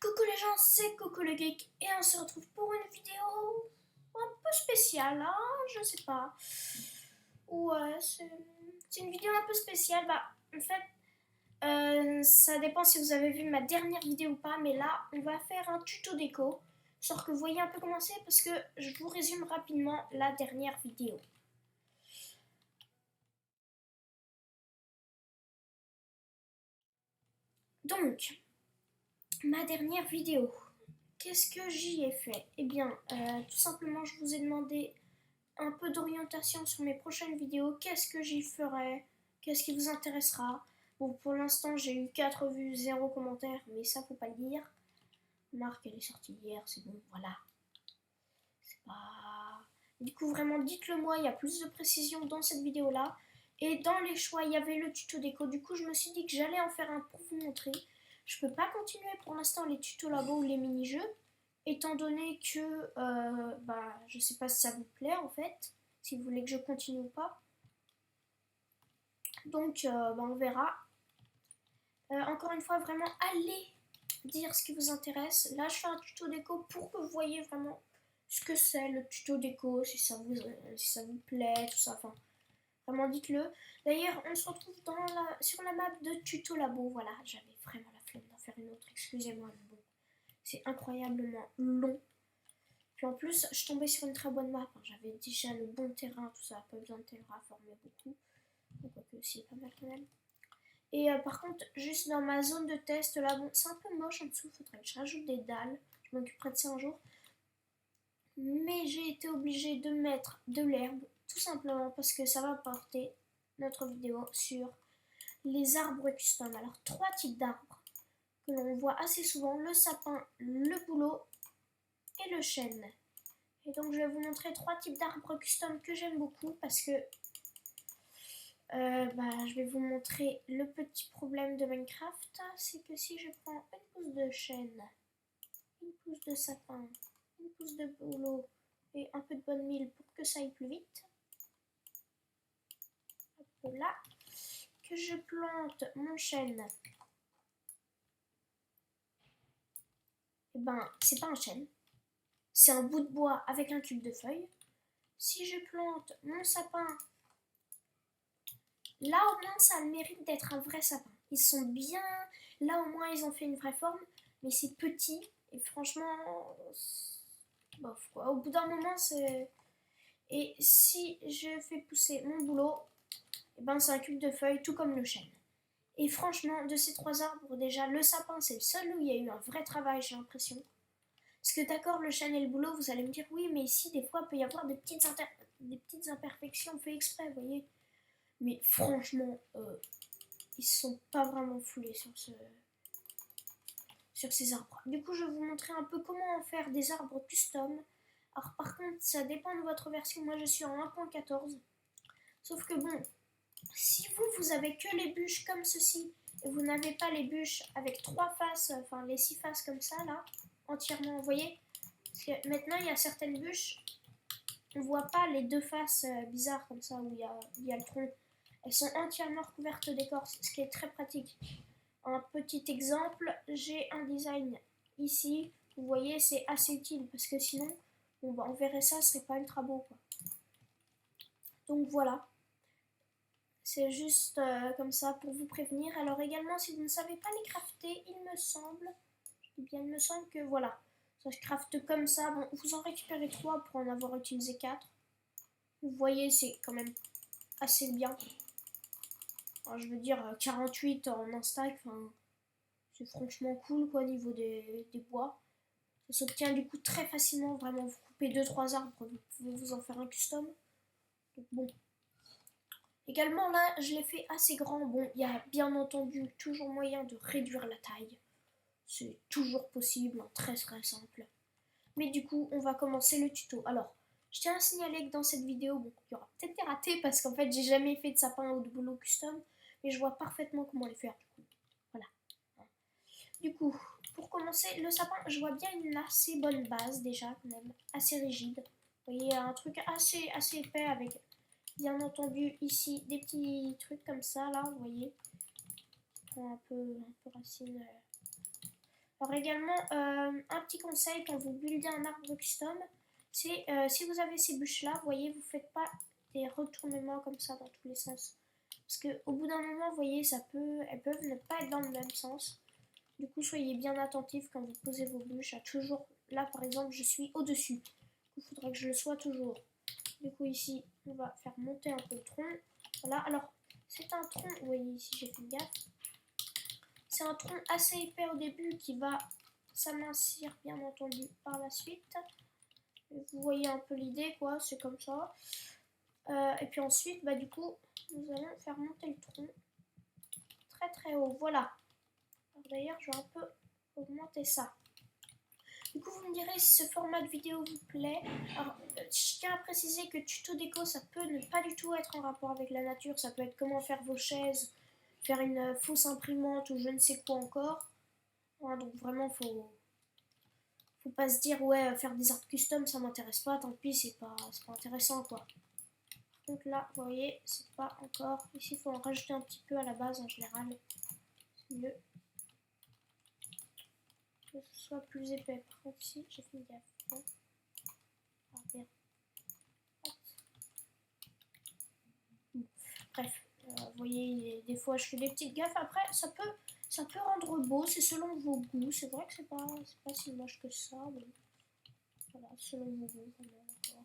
Coucou les gens, c'est Coco le Geek et on se retrouve pour une vidéo un peu spéciale, hein, je sais pas. Ouais, c'est une vidéo un peu spéciale. Bah, en fait, ça dépend si vous avez vu ma dernière vidéo ou pas, mais là, on va faire un tuto déco. Sauf que vous voyez un peu comment c'est parce que je vous résume rapidement la dernière vidéo. Donc, ma dernière vidéo. Qu'est-ce que j'y ai fait? Eh bien, tout simplement, je vous ai demandé un peu d'orientation sur mes prochaines vidéos. Qu'est-ce que j'y ferai? Qu'est-ce qui vous intéressera? Bon, pour l'instant, j'ai eu 4 vues, 0 commentaires, mais ça, faut pas le dire. Marc, elle est sortie hier, c'est bon, voilà. C'est pas... Du coup, vraiment, dites-le moi, il y a plus de précision dans cette vidéo-là. Et dans les choix, il y avait le tuto déco. Du coup, je me suis dit que j'allais en faire un pour vous montrer. Je peux pas continuer pour l'instant les tutos labo ou les mini-jeux, étant donné que je sais pas si ça vous plaît en fait, si vous voulez que je continue ou pas. Donc on verra. Encore une fois, vraiment, allez dire ce qui vous intéresse. Là, je fais un tuto déco pour que vous voyez vraiment ce que c'est le tuto déco, si ça vous plaît, tout ça. Enfin, vraiment, dites-le. D'ailleurs, on se retrouve sur la map de tuto labo. Voilà, j'avais vraiment la flemme d'en faire une autre. Excusez-moi, mais bon, c'est incroyablement long. Puis en plus, je tombais sur une très bonne map. Hein. J'avais déjà le bon terrain, tout ça. Pas besoin de terraformer beaucoup. Quoique aussi, pas mal quand même. Et par contre, juste dans ma zone de test, là, bon, c'est un peu moche en dessous. Faudrait que je rajoute des dalles. Je m'occuperai de ça un jour. Mais j'ai été obligée de mettre de l'herbe, tout simplement parce que ça va porter notre vidéo sur les arbres custom. Alors, 3 types d'arbres que l'on voit assez souvent, le sapin, le bouleau et le chêne. Et donc je vais vous montrer 3 types d'arbres custom que j'aime beaucoup parce que je vais vous montrer le petit problème de Minecraft, c'est que si je prends une pousse de chêne, une pousse de sapin, une pousse de bouleau et un peu de bonne mille pour que ça aille plus vite, hop là, que je plante mon chêne, et c'est pas un chêne, c'est un bout de bois avec un cube de feuilles. Si je plante mon sapin, là au moins ça a le mérite d'être un vrai sapin. Ils sont bien, là au moins ils ont fait une vraie forme, mais c'est petit et franchement, bof quoi. Au bout d'un moment c'est... Et si je fais pousser mon boulot, c'est un cube de feuilles tout comme le chêne. Et franchement, de ces 3 arbres, déjà le sapin c'est le seul où il y a eu un vrai travail, j'ai l'impression. Parce que d'accord, le chêne et le bouleau, vous allez me dire oui, mais ici des fois il peut y avoir des petites imperfections fait exprès, vous voyez. Mais franchement, ils se sont pas vraiment foulés sur ces arbres. Du coup, je vais vous montrer un peu comment faire des arbres custom. Alors par contre, ça dépend de votre version. Moi, je suis en 1.14. Sauf que bon, si vous avez que les bûches comme ceci, et vous n'avez pas les bûches avec 3 faces, enfin les 6 faces comme ça, là, entièrement, vous voyez. Parce que maintenant, il y a certaines bûches, on voit pas les 2 faces bizarres comme ça, où il y a le tronc. Elles sont entièrement recouvertes d'écorce, ce qui est très pratique. Un petit exemple, j'ai un design ici. Vous voyez, c'est assez utile parce que sinon, on verrait ça, ce serait pas ultra beau. Quoi. Donc voilà, c'est juste comme ça pour vous prévenir. Alors également, si vous ne savez pas les crafter, il me semble que voilà, ça se crafte comme ça. Bon, vous en récupérez 3 pour en avoir utilisé 4. Vous voyez, c'est quand même assez bien. Alors, je veux dire, 48 en un stack, enfin, c'est franchement cool quoi, au niveau des bois. Ça s'obtient du coup très facilement, vraiment. Vous coupez 2-3 arbres, vous pouvez vous en faire un custom. Donc bon. Également là, je l'ai fait assez grand. Bon, il y a bien entendu toujours moyen de réduire la taille. C'est toujours possible, hein, très très simple. Mais du coup, on va commencer le tuto. Alors, je tiens à signaler que dans cette vidéo, bon, il y aura peut-être des ratés parce qu'en fait, j'ai jamais fait de sapin ou de boulot custom. Mais je vois parfaitement comment les faire. Du coup, voilà. Du coup, pour commencer, le sapin, je vois bien une assez bonne base déjà, quand même, assez rigide. Vous voyez, un truc assez épais avec, bien entendu, ici, des petits trucs comme ça, là, vous voyez. Un peu racine. Alors également, un petit conseil quand vous buildez un arbre custom, c'est si vous avez ces bûches-là, vous voyez, vous ne faites pas des retournements comme ça dans tous les sens. Parce qu'au bout d'un moment, vous voyez, elles peuvent ne pas être dans le même sens. Du coup, soyez bien attentifs quand vous posez vos bûches. À toujours, là par exemple, je suis au-dessus. Il faudrait que je le sois toujours. Du coup, ici, on va faire monter un peu le tronc. Voilà, alors, c'est un tronc, vous voyez ici, j'ai fait gaffe. C'est un tronc assez épais au début qui va s'amincir, bien entendu, par la suite. Vous voyez un peu l'idée, quoi, c'est comme ça. Et puis ensuite, bah, du coup, nous allons faire monter le tronc très très haut. Voilà. D'ailleurs, je vais un peu augmenter ça. Du coup, vous me direz si ce format de vidéo vous plaît. Alors, je tiens à préciser que tuto déco, ça peut ne pas du tout être en rapport avec la nature. Ça peut être comment faire vos chaises, faire une fausse imprimante ou je ne sais quoi encore. Voilà, donc vraiment, faut pas se dire, ouais, faire des arbres custom, ça m'intéresse pas. Tant pis, c'est pas intéressant, quoi. Donc là, vous voyez, c'est pas encore. Ici, il faut en rajouter un petit peu à la base en général. C'est mieux que ce soit plus épais. Par contre, ici, j'ai fait une gaffe. Hein. Ah, bien. Bref, vous voyez, des fois, je fais des petites gaffes. Après, ça peut rendre beau. C'est selon vos goûts. C'est vrai que c'est pas si moche que ça. Mais voilà, selon vos goûts. D'accord.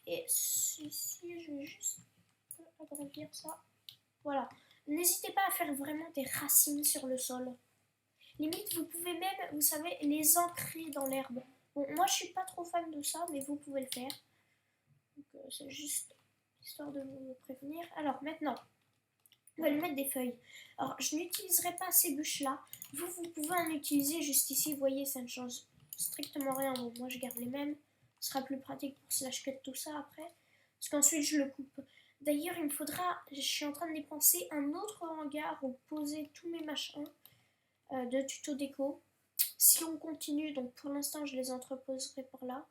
Et ici, je vais juste agrandir ça. Voilà. N'hésitez pas à faire vraiment des racines sur le sol. Limite, vous pouvez même, vous savez, les ancrer dans l'herbe. Bon, moi, je suis pas trop fan de ça, mais vous pouvez le faire. Donc, c'est juste histoire de vous prévenir. Alors, maintenant, on va lui mettre des feuilles. Alors, je n'utiliserai pas ces bûches-là. Vous pouvez en utiliser juste ici. Vous voyez, ça ne change strictement rien. Bon, moi, je garde les mêmes. Ce sera plus pratique pour slash cut tout ça après. Parce qu'ensuite, je le coupe. D'ailleurs, il me faudra, je suis en train de dépenser un autre hangar où poser tous mes machins de tuto déco. Si on continue, donc pour l'instant, je les entreposerai par là.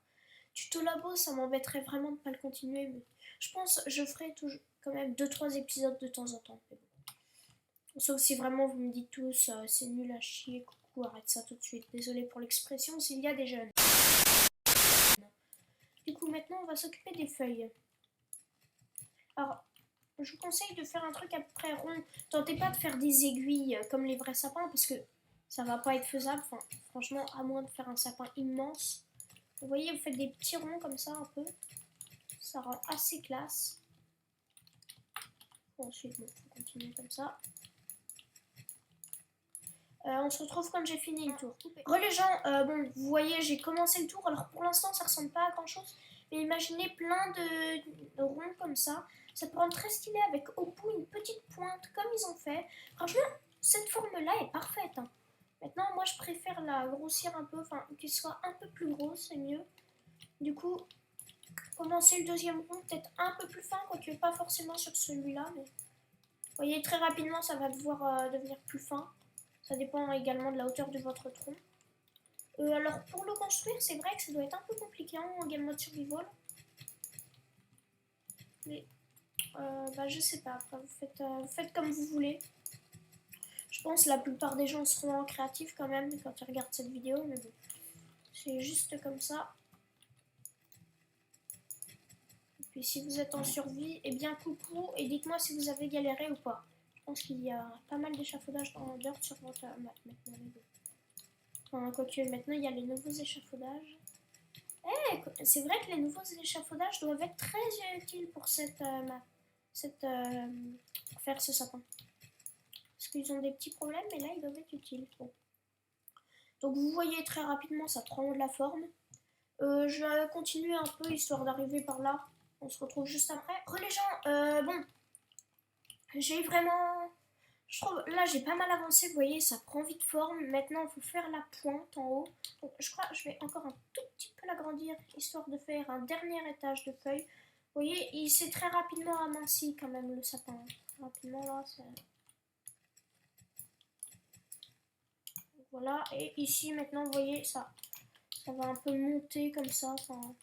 Tuto labo, ça m'embêterait vraiment de ne pas le continuer. Mais je pense que je ferai toujours, quand même 2-3 épisodes de temps en temps. Mais bon. Sauf si vraiment vous me dites tous, c'est nul à chier, coucou, arrête ça tout de suite. Désolé pour l'expression s'il y a des jeunes. Du coup, maintenant, on va s'occuper des feuilles. Alors, je vous conseille de faire un truc à peu près rond. Tentez pas de faire des aiguilles comme les vrais sapins parce que ça va pas être faisable. Enfin, franchement, à moins de faire un sapin immense. Vous voyez, vous faites des petits ronds comme ça un peu. Ça rend assez classe. Ensuite, bon, on continue comme ça. On se retrouve quand j'ai fini le tour. Les gens, bon, vous voyez, j'ai commencé le tour. Alors pour l'instant, ça ressemble pas à grand chose. Mais imaginez plein de ronds comme ça. Ça peut rendre très stylé avec au bout une petite pointe comme ils ont fait. Franchement, cette forme-là est parfaite. Hein. Maintenant, moi, je préfère la grossir un peu, enfin, qu'elle soit un peu plus grosse, c'est mieux. Du coup, commencer le deuxième rond, peut-être un peu plus fin, quoique pas forcément sur celui-là. Mais vous voyez, très rapidement, ça va devoir devenir plus fin. Ça dépend également de la hauteur de votre tronc. Alors, pour le construire, c'est vrai que ça doit être un peu compliqué en game mode survival. Mais, bah, je sais pas. Après, vous faites comme vous voulez. Je pense que la plupart des gens seront créatifs quand même quand ils regardent cette vidéo. Mais bon, c'est juste comme ça. Et puis, si vous êtes en survie, eh bien, coucou. Et dites-moi si vous avez galéré ou pas. Je pense qu'il y a pas mal d'échafaudages dans Dirt sur votre map maintenant. Enfin, quoique maintenant, il y a les nouveaux échafaudages. C'est vrai que les nouveaux échafaudages doivent être très utiles pour pour faire ce sapin. Parce qu'ils ont des petits problèmes, mais là, ils doivent être utiles. Bon. Donc, vous voyez très rapidement, ça prend de la forme. Je vais continuer un peu, histoire d'arriver par là. On se retrouve juste après. Les gens, bon, j'ai vraiment... Je trouve, là, j'ai pas mal avancé, vous voyez, ça prend vite forme. Maintenant, il faut faire la pointe en haut. Donc, je crois que je vais encore un tout petit peu l'agrandir, histoire de faire un dernier étage de feuilles. Vous voyez, il s'est très rapidement aminci quand même, le sapin. Très rapidement, là, voilà, et ici, maintenant, vous voyez, ça va un peu monter comme ça. Enfin...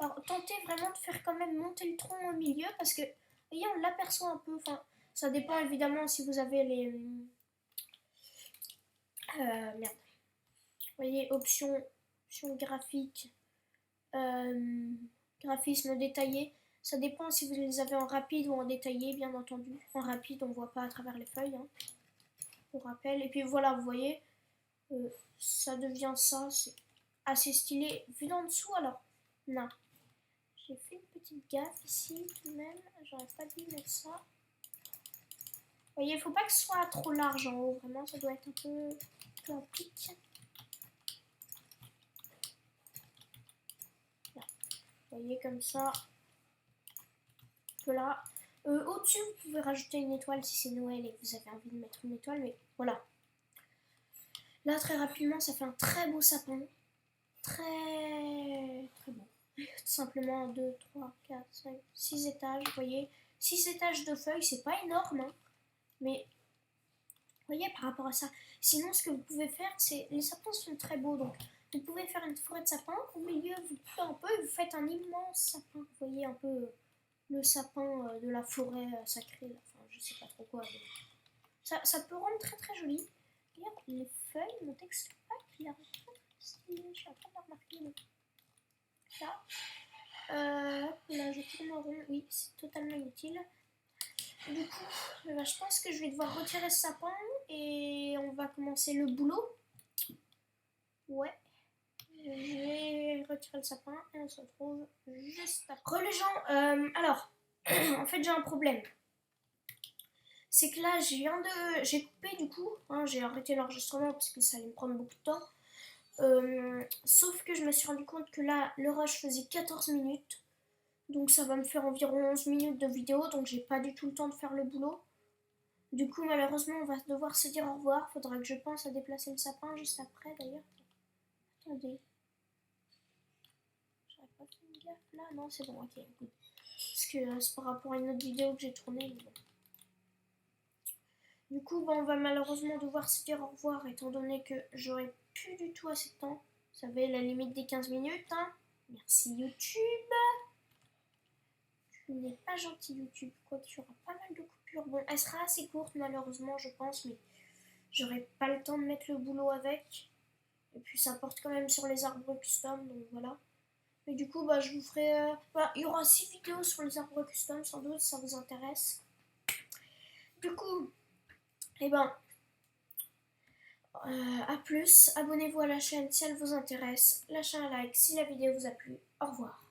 Alors tentez vraiment de faire quand même monter le tronc au milieu parce que, voyez, on l'aperçoit un peu. Enfin, ça dépend évidemment si vous avez les... merde. Vous voyez, option graphique, graphisme détaillé. Ça dépend si vous les avez en rapide ou en détaillé, bien entendu. En rapide, on ne voit pas à travers les feuilles, hein, pour rappel. Et puis voilà, vous voyez, ça devient ça. C'est assez stylé. Vu d'en dessous, alors, non. J'ai fait une petite gaffe ici, tout de même. J'aurais pas dû mettre ça. Vous voyez, il ne faut pas que ce soit trop large en haut. Vraiment, ça doit être un peu en pic. Là. Vous voyez, comme ça. Là. Au-dessus, vous pouvez rajouter une étoile si c'est Noël et que vous avez envie de mettre une étoile, mais voilà. Là, très rapidement, ça fait un très beau sapin. Très bon. Tout simplement 2, 3, 4, 5, 6 étages, vous voyez. 6 étages de feuilles, c'est pas énorme, hein, mais vous voyez, par rapport à ça. Sinon, ce que vous pouvez faire, c'est... Les sapins sont très beaux, donc vous pouvez faire une forêt de sapins. Au milieu, vous coupez un peu et vous faites un immense sapin. Vous voyez un peu... le sapin de la forêt sacrée, là. Enfin je sais pas trop quoi, mais ça peut rendre très très joli. D'ailleurs les feuilles, mon texte pack, il a très stylé, je suis en train de le remarquer, mais là je tourne en rond, oui c'est totalement inutile. Du coup je pense que je vais devoir retirer ce sapin et on va commencer le boulot. Ouais. Je vais retirer le sapin et on se retrouve juste après. Les gens, alors, en fait j'ai un problème. C'est que là j'ai coupé du coup, hein, j'ai arrêté l'enregistrement parce que ça allait me prendre beaucoup de temps. Sauf que je me suis rendu compte que là, le rush faisait 14 minutes. Donc ça va me faire environ 11 minutes de vidéo, donc j'ai pas du tout le temps de faire le boulot. Du coup, malheureusement, on va devoir se dire au revoir. Faudra que je pense à déplacer le sapin juste après d'ailleurs. Attendez. J'aurais pas fait une gaffe là. Non, c'est bon, ok, good. Parce que c'est par rapport à une autre vidéo que j'ai tournée, mais bon. Du coup, on va malheureusement devoir se dire au revoir étant donné que j'aurai plus du tout assez de temps. Vous savez, la limite des 15 minutes. Hein. Merci YouTube. Tu n'es pas gentil YouTube, quoique il y aura pas mal de coupures. Bon, elle sera assez courte malheureusement, je pense, mais j'aurai pas le temps de mettre le boulot avec. Et puis ça porte quand même sur les arbres custom, donc voilà. Et du coup, je vous ferai... il y aura 6 vidéos sur les arbres custom, sans doute, si ça vous intéresse. Du coup, à plus, abonnez-vous à la chaîne si elle vous intéresse, lâchez un like si la vidéo vous a plu, au revoir.